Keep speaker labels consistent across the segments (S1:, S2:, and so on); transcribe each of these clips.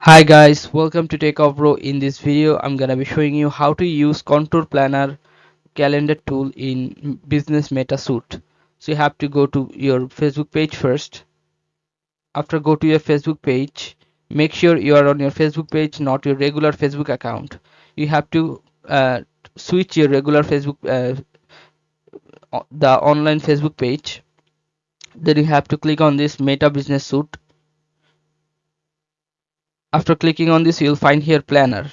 S1: Hi guys, welcome to Take Off Bro. In this video I'm gonna be showing you how to use Contour Planner calendar tool in Business Meta Suite. So you have to go to your Facebook page first. After go to your Facebook page, make sure you are on your Facebook page, not your regular Facebook account. You have to switch your regular Facebook the online Facebook page. Then you have to click on this Meta Business Suite. After clicking on this, you'll find here Planner.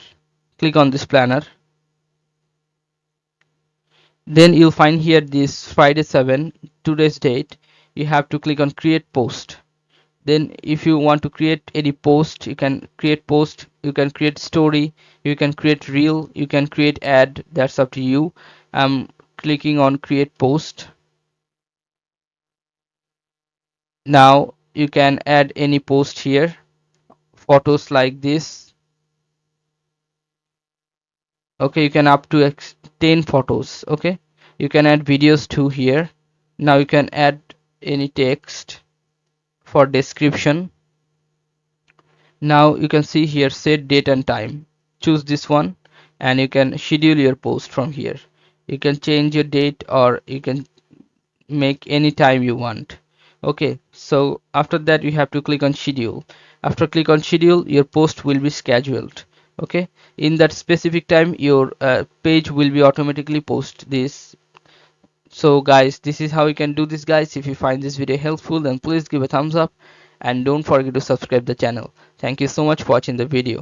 S1: Click on this Planner. Then you'll find here this Friday 7, today's date. You have to click on create post. Then if you want to create any post, you can create post, you can create story, you can create reel, you can create ad. That's up to you. I'm clicking on create post. Now you can add any post here, photos like this. Okay, you can up to 10 photos. Okay, you can add videos too here. Now you can add any text for description. Now you can see here set date and time. Choose this one and you can schedule your post from here. You can change your date or you can make any time you want. Okay, so after that you have to click on schedule. After click on schedule, your post will be scheduled. Okay, in that specific time your page will be automatically post this. So guys, this is how you can do this guys. If you find this video helpful, then please give a thumbs up and don't forget to subscribe the channel. Thank you so much for watching the video.